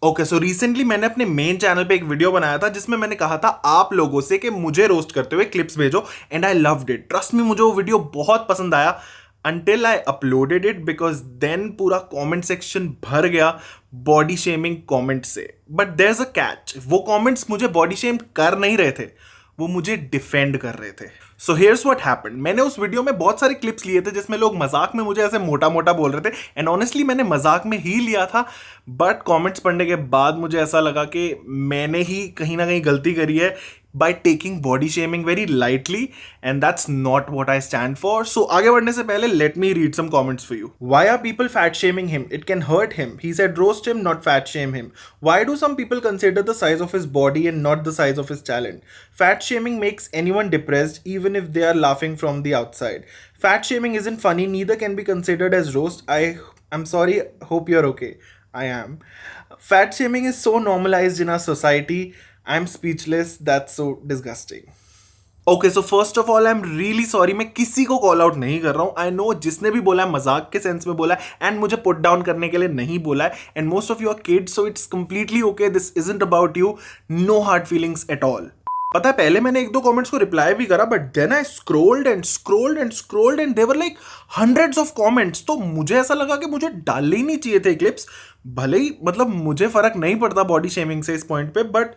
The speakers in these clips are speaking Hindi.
ओके, सो रिसेंटली मैंने अपने मेन चैनल पे एक वीडियो बनाया था जिसमें मैंने कहा था आप लोगों से कि मुझे रोस्ट करते हुए क्लिप्स भेजो, and I loved it. Trust me, मुझे वो वीडियो बहुत पसंद आया until I uploaded it, because then पूरा कमेंट सेक्शन भर गया बॉडी शेमिंग कमेंट से। But there is a catch, वो कमेंट्स मुझे बॉडी शेम कर नहीं रहे थे, वो मुझे डिफेंड कर रहे थे। सो हियर्स व्हाट हैपेंड, मैंने उस वीडियो में बहुत सारे क्लिप्स लिए थे जिसमें लोग मजाक में मुझे ऐसे मोटा मोटा बोल रहे थे, एंड ऑनेस्टली मैंने मजाक में ही लिया था। बट कमेंट्स पढ़ने के बाद मुझे ऐसा लगा कि मैंने ही कहीं ना कहीं गलती करी है by taking body shaming very lightly, and that's not what I stand for. So आगे बढ़ने से पहले let me read some comments for you. Why are people fat shaming him? It can hurt him. He said roast him, not fat shame him. Why do some people consider the size of his body and not the size of his talent? Fat shaming makes anyone depressed even if they are laughing from the outside. Fat shaming isn't funny, neither can be considered as roast. I'm sorry, hope you're okay. I am. Fat shaming is so normalized in our society. I'm speechless. That's so disgusting. Okay, so first of all I am really sorry, मैं किसी को कॉल आउट नहीं कर रहा हूँ। आई नो जिसने भी बोला है मजाक के सेंस में बोला है, एंड मुझे पुट डाउन करने के लिए नहीं बोला है, and most of you are kids, so it's completely okay. This isn't about you, no hard feelings at all. पता है पहले मैंने एक दो कमेंट्स को रिप्लाई भी करा, but then I scrolled and scrolled and scrolled and there were like hundreds of comments. तो मुझे ऐसा लगा कि मुझे डालने ही नहीं चाहिए थे क्लिप्स। भले ही मतलब मुझे फर्क नहीं पड़ता बॉडी शेमिंग से इस पॉइंट पे, but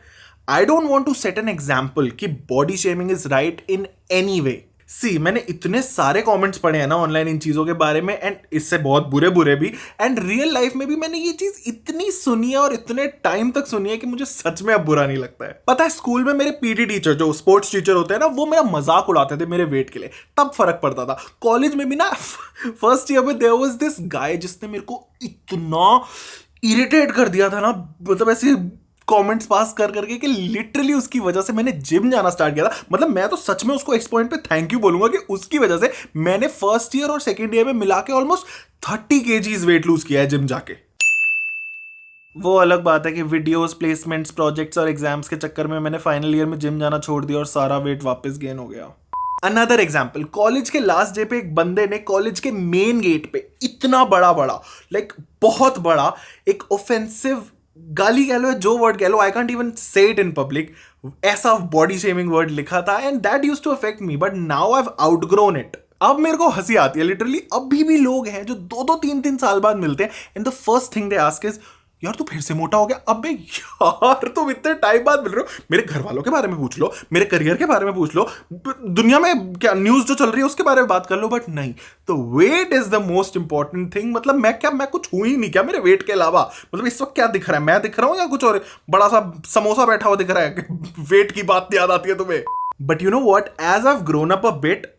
I don't want to set an example कि body shaming is right in any way. See, मैंने इतने सारे कमेंट्स पढ़े हैं ना ऑनलाइन इन चीज़ों के बारे में, एंड इससे बहुत बुरे बुरे भी, एंड रियल लाइफ में भी मैंने ये चीज़ इतनी सुनी है और इतने टाइम तक सुनी है कि मुझे सच में अब बुरा नहीं लगता है। पता है स्कूल में मेरे पीटी टीचर, जो स्पोर्ट्स टीचर होते हैं ना, वो मेरा मजाक उड़ाते थे मेरे वेट के लिए, तब फर्क पड़ता था। कॉलेज में भी ना फर्स्ट ईयर में देयर वाज दिस गाय जिसने मेरे को इतना इरिटेट कर दिया था ना, मतलब ऐसे कमेंट्स पास कर करके कि लिटरली उसकी वजह से मैंने जिम जाना स्टार्ट किया था। मतलब मैं तो सच में उसको इस पॉइंट पे थैंक यू बोलूंगा कि उसकी वजह से मैंने फर्स्ट ईयर और सेकंड ईयर में मिला के ऑलमोस्ट 30 केजीज वेट लूज किया है जिम जाके। वो अलग बात है कि वीडियोस, प्लेसमेंट्स, प्रोजेक्ट्स और एग्जाम्स के चक्कर में मैंने फाइनल ईयर में जिम जाना छोड़ दिया और सारा वेट वापस गेन हो गया। अनदर एग्जाम्पल, कॉलेज के लास्ट डे पे एक बंदे ने कॉलेज के मेन गेट पे इतना बड़ा बड़ा, लाइक बहुत बड़ा, एक ऑफेंसिव गाली कह लो, जो वर्ड कह लो, I can't even say it in public, ऐसा बॉडी शेमिंग वर्ड लिखा था, and that used to affect me, but now I have outgrown it. अब मेरे को हंसी आती है लिटरली। अभी भी लोग हैं जो 2-3 साल बाद मिलते हैं, and the first thing they ask is यार तू फिर से मोटा हो गया। अबे यार तुम इतने टाइम बाद मिल रहे हो, मेरे घर वालों के बारे में पूछ लो, मेरे करियर के बारे में पूछ लो, दुनिया में क्या न्यूज जो चल रही है उसके बारे में बात कर लो, बट नहीं। तो weight is the most important thing. मतलब मैं कुछ हूं ही नहीं क्या मेरे वेट के अलावा? मतलब इस वक्त क्या दिख रहा है, मैं दिख रहा हूं या कुछ और बड़ा सा समोसा बैठा हुआ दिख रहा है? वेट की बात याद आती है तुम्हें? But you know what, as I have grown up a bit,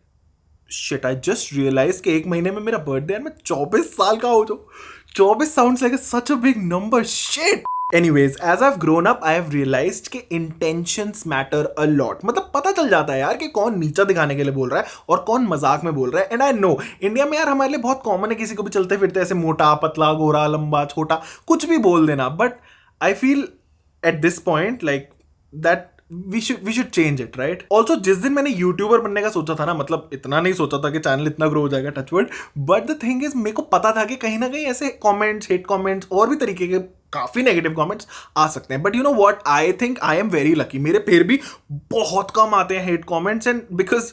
shit, I just realise कि एक महीने में मेरा बर्थडे है, मैं 24 साल का हो जाऊं। 24 sounds like such a big number. Shit. Anyways, as I've grown up, I have realized कि intentions matter a lot. मतलब पता चल जाता है यार कि कौन नीचा दिखाने के लिए बोल रहा है और कौन मजाक में बोल रहा है। एंड आई नो इंडिया में यार हमारे लिए बहुत कॉमन है किसी को भी चलते फिरते ऐसे मोटा, पतला, गोरा, लंबा, छोटा कुछ भी बोल देना, but I feel at this point like that we should change it, right? Also जिस दिन मैंने यूट्यूबर बनने का सोचा था ना, मतलब इतना नहीं सोचा था कि चैनल इतना ग्रो हो जाएगा, touchwood, but the thing is मेरे को पता था कि कहीं ना कहीं ऐसे कमेंट्स, हेट कमेंट्स और भी तरीके के काफी नेगेटिव कमेंट्स आ सकते हैं। But you know what, I think I am very lucky, मेरे फिर भी बहुत कम आते हैं hate comments, and because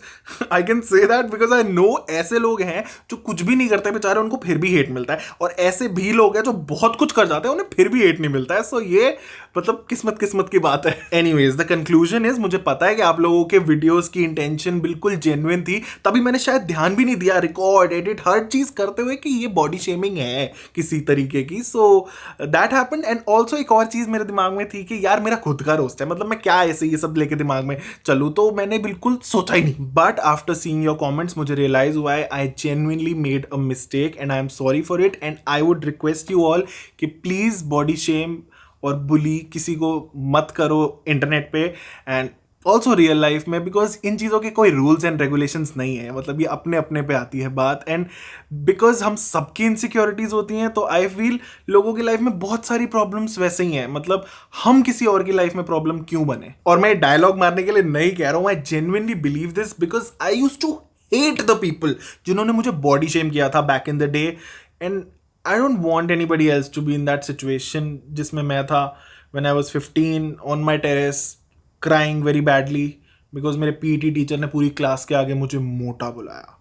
I can say that because I know ऐसे लोग हैं जो कुछ भी नहीं करते बेचारे, उनको फिर भी हेट मिलता है, और ऐसे भी लोग हैं जो बहुत कुछ कर जाते हैं उन्हें फिर भी हेट नहीं मिलता है। सो ये मतलब किस्मत की बात है। एनीवेज, द कंक्लूजन इज, मुझे पता है कि आप लोगों के वीडियोस की इंटेंशन बिल्कुल जेन्युइन थी, तभी मैंने शायद ध्यान भी नहीं दिया रिकॉर्ड, एडिट, हर चीज करते हुए कि ये बॉडी शेमिंग है किसी तरीके की। So that happened. And also एक और चीज मेरे दिमाग में थी कि यार मेरा खुद का रोस्ट है, मतलब मैं क्या ऐसे ये सब लेके दिमाग में चलूँ, तो मैंने बिल्कुल सोचा ही नहीं। But after seeing your comments मुझे रियलाइज हुआ है I genuinely made a mistake and I am sorry for it, and I would request you all कि प्लीज बॉडी शेम और बुली किसी को मत करो इंटरनेट पे एंड ऑल्सो रियल लाइफ में, बिकॉज इन चीज़ों के कोई रूल्स एंड रेगुलेशंस नहीं है। मतलब ये अपने अपने पे आती है बात, एंड बिकॉज हम सबकी इनसिक्योरिटीज होती हैं, तो आई फील लोगों की लाइफ में बहुत सारी प्रॉब्लम्स वैसे ही हैं। मतलब हम किसी और की लाइफ में प्रॉब्लम क्यों बने? और मैं डायलॉग मारने के लिए नहीं कह रहा हूँ, I genuinely believe this because I used to hate the people जिन्होंने मुझे बॉडी शेम किया था back in the day, and I don't want anybody else to be in that situation जिसमें मैं था when I was 15 on my terrace crying very badly because मेरे पीटी टीचर ने पूरी क्लास के आगे मुझे मोटा बुलाया.